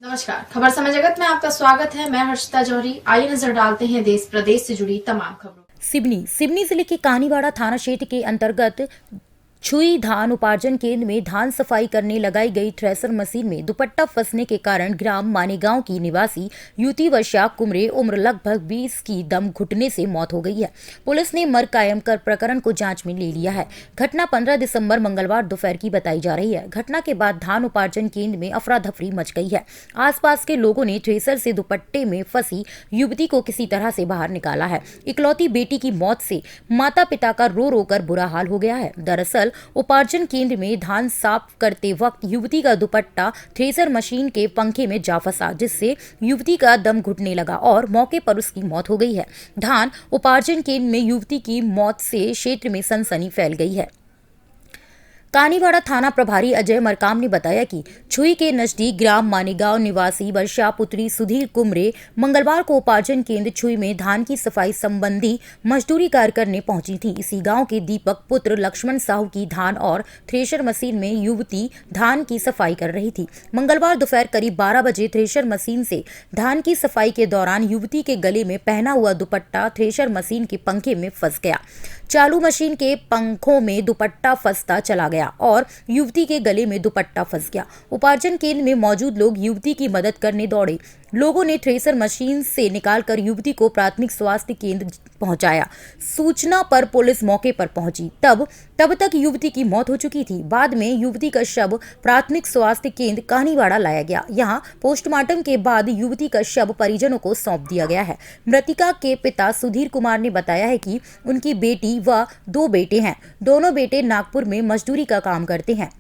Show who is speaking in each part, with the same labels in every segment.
Speaker 1: नमस्कार, खबर समय जगत में आपका स्वागत है। मैं हर्षिता जौहरी। आइए नजर डालते हैं देश प्रदेश से जुड़ी तमाम खबरों।
Speaker 2: सिवनी जिले के कानीवाड़ा थाना क्षेत्र के अंतर्गत छुई धान उपार्जन केंद्र में धान सफाई करने लगाई गई थ्रेसर मशीन में दुपट्टा फंसने के कारण ग्राम मानेगांव की निवासी युवती वर्षा कुमरे उम्र लगभग 20 की दम घुटने से मौत हो गई है। पुलिस ने मर्ग कायम कर प्रकरण को जांच में ले लिया है। घटना 15 दिसंबर मंगलवार दोपहर की बताई जा रही है। घटना के बाद धान उपार्जन केंद्र में अफरा तफरी मच गई है। आसपास के लोगों ने थ्रेसर से दुपट्टे में फंसी युवती को किसी तरह से बाहर निकाला है। इकलौती बेटी की मौत से माता पिता का रो रो कर बुरा हाल हो गया है। दरअसल उपार्जन केंद्र में धान साफ करते वक्त युवती का दुपट्टा थ्रेसर मशीन के पंखे में जा फंसा, जिससे युवती का दम घुटने लगा और मौके पर उसकी मौत हो गई है। धान उपार्जन केंद्र में युवती की मौत से क्षेत्र में सनसनी फैल गई है। कानीवाड़ा थाना प्रभारी अजय मरकाम ने बताया कि छुई के नजदीक ग्राम मानेगांव निवासी वर्षा पुत्री सुधीर कुमरे मंगलवार को उपार्जन केंद्र छुई में धान की सफाई संबंधी मजदूरी कार्य करने पहुंची थी। इसी गांव के दीपक पुत्र लक्ष्मण साहू की धान और थ्रेशर मशीन में युवती धान की सफाई कर रही थी। मंगलवार दोपहर करीब 12 बजे थ्रेशर मशीन से धान की सफाई के दौरान युवती के गले में पहना हुआ दुपट्टा थ्रेशर मशीन के पंखे में फंस गया। चालू मशीन के पंखों में दुपट्टा फंसता चला गया और युवती के गले में दुपट्टा फंस गया। उपार्जन केंद्र में मौजूद लोग युवती की मदद करने दौड़े। लोगों ने थ्रेसर मशीन से निकालकर युवती को प्राथमिक स्वास्थ्य केंद्र पहुंचाया। सूचना पर पुलिस मौके पर पहुंची। तब तक युवती की मौत हो चुकी थी। बाद में युवती का शव प्राथमिक स्वास्थ्य केंद्र कानीवाड़ा लाया गया। यहां पोस्टमार्टम के बाद युवती का शव परिजनों को सौंप दिया गया है। मृतिका के पिता सुधीर कुमार ने बताया है कि उनकी बेटी व 2 बेटे हैं। दोनों बेटे नागपुर में मजदूरी का काम करते हैं।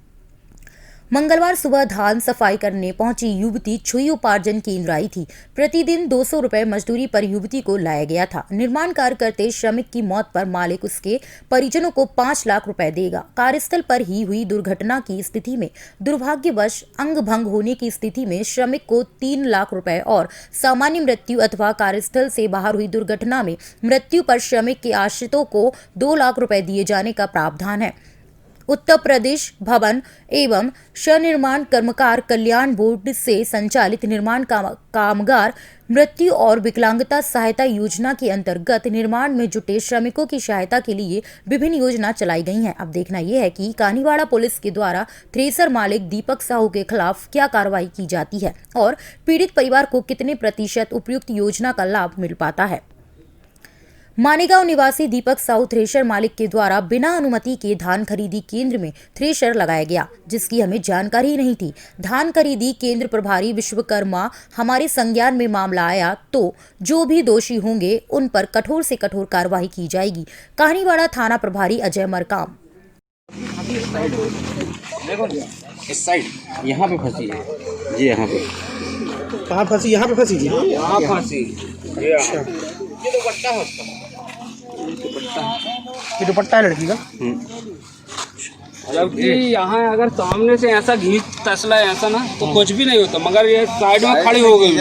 Speaker 2: मंगलवार सुबह धान सफाई करने पहुंची युवती छुई उपार्जन केंद्र आई थी। प्रतिदिन 200 रुपए मजदूरी पर युवती को लाया गया था। निर्माण कार्य करते श्रमिक की मौत पर मालिक उसके परिजनों को 5 लाख रुपए देगा। कार्यस्थल पर ही हुई दुर्घटना की स्थिति में दुर्भाग्यवश अंग भंग होने की स्थिति में श्रमिक को 3 लाख रुपए और सामान्य मृत्यु अथवा कार्यस्थल से बाहर हुई दुर्घटना में मृत्यु पर श्रमिक के आश्रितों को 2 लाख रुपए दिए जाने का प्रावधान है। उत्तर प्रदेश भवन एवं निर्माण कर्मकार कल्याण बोर्ड से संचालित निर्माण कामगार मृत्यु और विकलांगता सहायता योजना के अंतर्गत निर्माण में जुटे श्रमिकों की सहायता के लिए विभिन्न योजना चलाई गई हैं। अब देखना यह है कि कानीवाड़ा पुलिस के द्वारा थ्रेसर मालिक दीपक साहू के खिलाफ क्या कार्रवाई की जाती है और पीड़ित परिवार को कितने प्रतिशत उपयुक्त योजना का लाभ मिल पाता है। मानेगांव निवासी दीपक साहू थ्रेशर मालिक के द्वारा बिना अनुमति के धान खरीदी केंद्र में थ्रेशर लगाया गया, जिसकी हमें जानकारी ही नहीं थी। धान खरीदी केंद्र प्रभारी विश्वकर्मा हमारे संज्ञान में मामला आया तो जो भी दोषी होंगे उन पर कठोर से कठोर कार्रवाई की जाएगी। कानीवाड़ा थाना प्रभारी अजय मरकाम।
Speaker 3: देखो इस साइड यहाँ पे फंसी है जी। यहाँ पे
Speaker 4: कहाँ फंसी? यहाँ पे फंसी थी।
Speaker 3: यहाँ फंसी ये दुपट्टा है उसका।
Speaker 4: ये दुपट्टा है लड़की का।
Speaker 3: जबकि यहाँ अगर सामने से ऐसा घींच तसला ऐसा ना तो कुछ भी नहीं होता, मगर ये साइड में खड़ी हो गई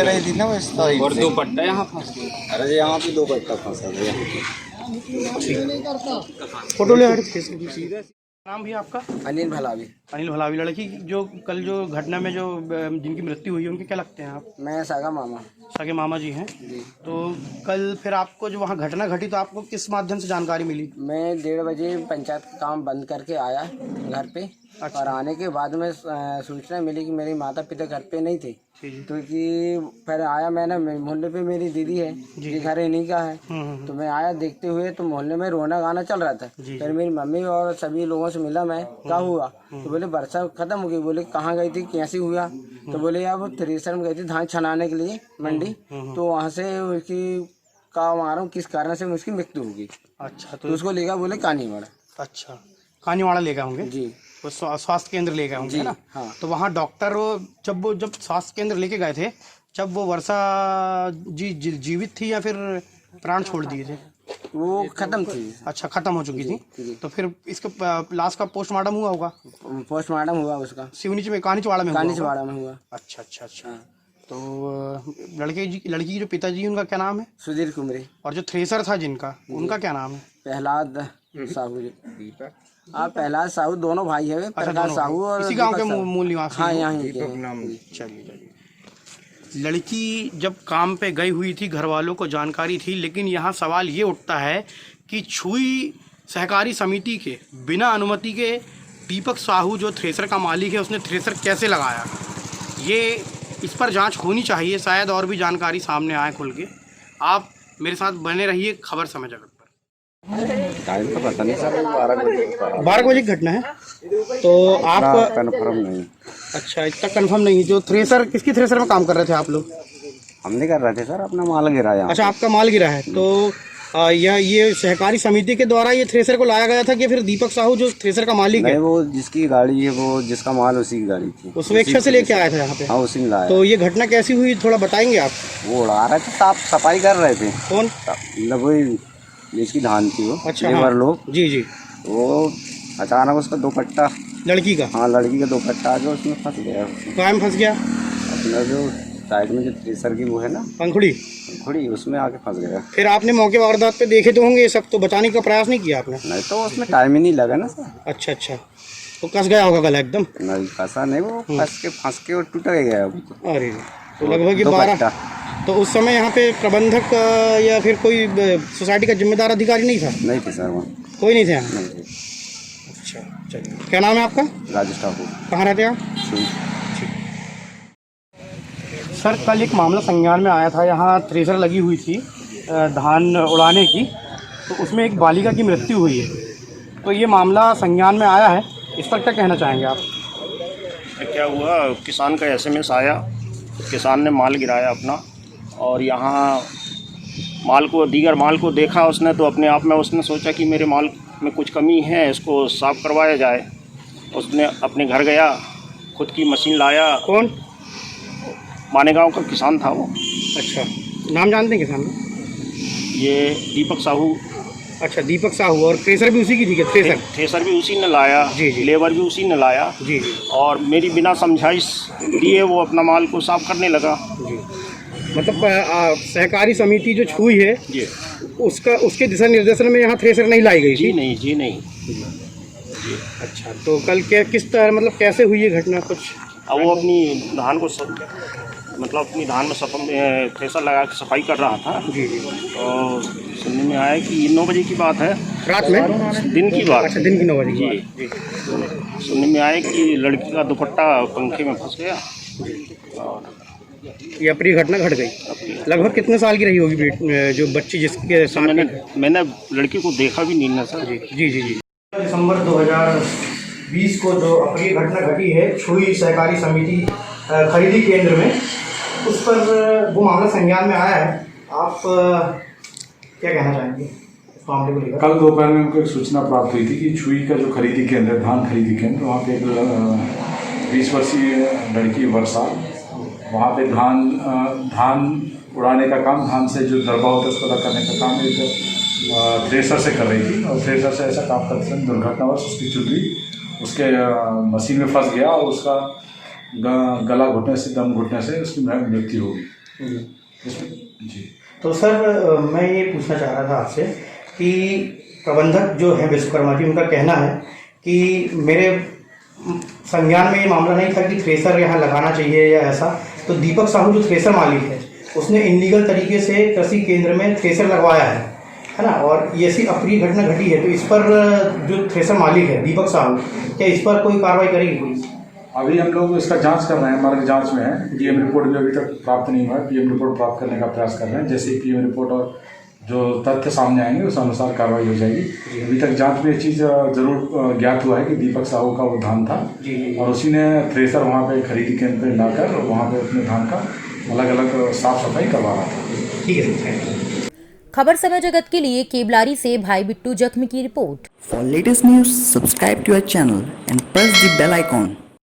Speaker 3: और दुपट्टा यहाँ फंस गया। अरे यहाँ भी दुपट्टा फंसा गया।
Speaker 4: फोटो ले सीधे। नाम भी आपका?
Speaker 5: अनिल भलावी।
Speaker 4: अनिल भलावी। लड़की जो कल जो घटना में जो जिनकी मृत्यु हुई है उनके क्या लगते हैं आप?
Speaker 5: मैं सगा मामा।
Speaker 4: सगे मामा जी हैं
Speaker 5: जी।
Speaker 4: तो कल फिर आपको जो वहाँ घटना घटी तो आपको किस माध्यम से जानकारी मिली?
Speaker 5: मैं 1:30 बजे पंचायत का काम बंद करके आया घर पे। अच्छा। और आने के बाद में सूचना मिली कि मेरे माता पिता घर पे नहीं थे। तो कि फिर आया मैंने, मोहल्ले पे मेरी दीदी है जी, घर इन्हीं का है। तो मैं आया, देखते हुए तो मोहल्ले में रोना गाना चल रहा था। फिर मेरी मम्मी और सभी लोगों से मिला मैं, क्या हुआ? तो बोले वर्षा खत्म हो गई। बोले कहाँ गई थी, कैसे हुआ? तो बोले यार वो थ्रेसर में गई थी धान छनाने के लिए मंडी, तो वहाँ से उसकी का मारा हूँ किस कारण से उसकी मृत्यु होगी।
Speaker 4: अच्छा।
Speaker 5: तो उसको लेगा बोले कानीवाड़ा।
Speaker 4: अच्छा, कानीवाड़ा ले गए होंगे
Speaker 5: जी।
Speaker 4: वो स्वास्थ्य केंद्र ले गए होंगे ना?
Speaker 5: हाँ।
Speaker 4: तो वहाँ डॉक्टर जब स्वास्थ्य केंद्र लेके गए थे, जब वो वर्षा जी जीवित थी या फिर प्राण छोड़ दिए थे?
Speaker 5: वो खत्म थी।
Speaker 4: अच्छा, खत्म हो चुकी थी। तो फिर इसके लाश का पोस्टमार्टम हुआ होगा?
Speaker 5: पोस्टमार्टम हुआ उसका
Speaker 4: सिवनी में कानीचवाड़ा में
Speaker 5: हुआ।
Speaker 4: अच्छा। तो लड़की की जो पिताजी उनका क्या नाम है?
Speaker 5: सुधीर कुमरे।
Speaker 4: और जो थ्रेसर था जिनका, उनका क्या नाम है?
Speaker 5: प्रहलाद साहू। प्रहलाद साहू दोनों भाई है। प्रकाश साहू और
Speaker 4: इसी गांव के मूल निवासी।
Speaker 5: हाँ, यहाँ
Speaker 4: चलिए। लड़की जब काम पे गई हुई थी, घर वालों को जानकारी थी, लेकिन यहाँ सवाल ये उठता है कि छुई सहकारी समिति के बिना अनुमति के दीपक साहू जो थ्रेसर का मालिक है उसने थ्रेसर कैसे लगाया, ये इस पर जांच होनी चाहिए। शायद और भी जानकारी सामने आए खुल के। आप मेरे साथ बने रहिए खबर समय जगत पर।
Speaker 6: टाइम तो पता नहीं सर, 12
Speaker 4: बजे की घटना है, तो आप
Speaker 6: कन्फर्म नहीं।
Speaker 4: अच्छा, इतना कंफर्म नहीं। जो थ्रेसर, किसकी थ्रेसर में काम कर रहे थे आप लोग?
Speaker 6: हम नहीं कर रहे थे सर, अपना माल गिराया।
Speaker 4: अच्छा, आपका माल गिरा है। तो ये सहकारी समिति के द्वारा ये थ्रेसर को लाया गया था कि फिर दीपक साहू जो थ्रेसर का मालिक है?
Speaker 6: वो जिसकी गाड़ी है, वो जिसका माल उसी की गाड़ी थी,
Speaker 4: उस स्वेच्छा से लेके आया था यहाँ पे?
Speaker 6: हाँ, उसी ने लाया।
Speaker 4: तो ये घटना कैसी हुई, थोड़ा बताएंगे आप?
Speaker 6: वो उड़ा रहे थे, साफ सफाई कर रहे थे।
Speaker 4: कौन?
Speaker 6: मतलब वही जिसकी धान थी वो।
Speaker 4: अच्छा,
Speaker 6: लेबर लोग।
Speaker 4: जी जी।
Speaker 6: वो अचानक उसका दुपट्टा,
Speaker 4: लड़की का?
Speaker 6: हाँ, लड़की का दुपट्टा आ गया, उसमें फंस गया।
Speaker 4: कहाँ में फंस गया?
Speaker 6: अपना जो साइड में जो थ्रेसर की वो है ना, पंखुड़ी, उसमें आके फंस गया।
Speaker 4: फिर आपने मौके वारदात पे देखे तो होंगे ये सब, तो बचाने का प्रयास नहीं किया आपने?
Speaker 6: नहीं, तो उसमें टाइम ही नहीं लगा ना सर।
Speaker 4: अच्छा अच्छा, तो कस गया होगा गला एकदम?
Speaker 6: नहीं, फंसा नहीं, वो फंस के और टूट गया।
Speaker 4: अरे, तो लगभग 12। तो उस समय यहाँ पे प्रबंधक या फिर कोई सोसाइटी का जिम्मेदार अधिकारी नहीं था?
Speaker 6: नहीं थे सर, वहाँ
Speaker 4: कोई नहीं थे यहाँ?
Speaker 6: नहीं थे।
Speaker 4: अच्छा, चलिए। क्या नाम है आपका?
Speaker 6: राजेश ठाकुर।
Speaker 4: कहाँ रहते हैं आप?
Speaker 6: छुई।
Speaker 4: सर, कल एक मामला संज्ञान में आया था, यहाँ थ्रेसर लगी हुई थी धान उड़ाने की, तो उसमें एक बालिका की मृत्यु हुई है। तो ये मामला संज्ञान में आया है, इस पर क्या कहना चाहेंगे आप?
Speaker 7: क्या हुआ, किसान का एसएमएस आया, किसान ने माल गिराया अपना, और यहाँ दीगर माल को देखा उसने, तो अपने आप में उसने सोचा कि मेरे माल में कुछ कमी है, इसको साफ करवाया जाए। उसने अपने घर गया, खुद की मशीन लाया।
Speaker 4: कौन?
Speaker 7: मानेगांव का किसान था वो।
Speaker 4: अच्छा, नाम जानते हैं किसान का?
Speaker 7: ये दीपक साहू।
Speaker 4: अच्छा, दीपक साहू। और थ्रेसर भी उसी की थी क्या?
Speaker 7: थ्रेसर भी उसी ने लाया,
Speaker 4: जी जी।
Speaker 7: लेबर भी उसी ने लाया,
Speaker 4: जी जी।
Speaker 7: और मेरी बिना समझाइश दिए वो अपना माल को साफ करने लगा। जी।
Speaker 4: मतलब सहकारी समिति जो छुई है
Speaker 7: जी,
Speaker 4: उसके दिशा निर्देशन में यहाँ थ्रेसर नहीं लाई गई?
Speaker 7: जी नहीं, जी नहीं।
Speaker 4: अच्छा, तो कल किस तरह, मतलब कैसे हुई ये घटना कुछ?
Speaker 7: अब वो अपनी धान को अपनी धान में थ्रेसर लगा के सफाई कर रहा था।
Speaker 4: जी जी।
Speaker 7: और सुनने में आया कि 9 बजे की बात है, रात में, दिन की बात।
Speaker 4: अच्छा, दिन की 9 बजे की
Speaker 7: जी। सुनने में आया कि लड़की का दुपट्टा पंखे में फंस गया, और
Speaker 4: ये अप्रिय घटना घट गई। लगभग कितने साल की रही होगी जो बच्ची जिसके सामने?
Speaker 7: मैंने लड़की को देखा भी नहीं ना सर।
Speaker 4: जी जी जी जी। दिसंबर 2020 को जो अप्रिय घटना घटी है छुई सहकारी समिति खरीदी केंद्र में, उस पर वो मामला संज्ञान में आया है। आप क्या कहना चाहेंगे इस मामले को लेकर?
Speaker 8: कल दोपहर में हमको एक सूचना प्राप्त हुई थी कि छुई का जो खरीदी केंद्र है, धान खरीदी केंद्र, वहाँ पे एक 20 वर्षीय लड़की वर्षा, वहाँ पे धान उड़ाने का काम, धान से जो दरबा होता है उसको अलग करने का काम एक थ्रेसर से कर रही थी। और थ्रेसर से ऐसा काम करते समय दुर्घटनावश उसकी चुल्ली उसके मशीन में फंस गया, और उसका गला घुटने से, दम घुटने से उसकी मृत्यु हो गई। जी। तो
Speaker 4: सर, मैं ये पूछना चाह रहा था आपसे कि प्रबंधक जो है विश्वकर्मा जी, उनका कहना है कि मेरे संज्ञान में ये मामला नहीं था कि थ्रेसर यहाँ लगाना चाहिए या ऐसा, तो दीपक साहू जो थ्रेसर मालिक है उसने इनलीगल तरीके से कृषि केंद्र में थ्रेसर लगवाया है ना, और ये ऐसी अप्रिय घटना घटी है, तो इस पर जो थ्रेसर मालिक है दीपक साहू, क्या इस पर कोई कार्रवाई करेगी पुलिस?
Speaker 8: अभी हम लोग इसका जांच कर रहे हैं, हमारे जांच में है। पीएम रिपोर्ट भी अभी तक प्राप्त नहीं हुआ है, पीएम रिपोर्ट प्राप्त करने का प्रयास कर रहे हैं। जैसे ही पीएम रिपोर्ट और जो तथ्य सामने आएंगे उस अनुसार कार्रवाई हो जाएगी। अभी तक जांच में ये चीज़ जरूर ज्ञात हुआ है कि दीपक साहू का वो धान था, और उसी ने थ्रेसर वहाँ पे खरीदी केंद्र पे लाकर वहाँ पे अपने धान का अलग अलग साफ सफाई करवा रहा था।
Speaker 4: ठीक है।
Speaker 2: खबर समय जगत के लिए केबलारी से भाई बिट्टू जख्मी की report.
Speaker 9: For latest news, subscribe to our channel and press the bell icon.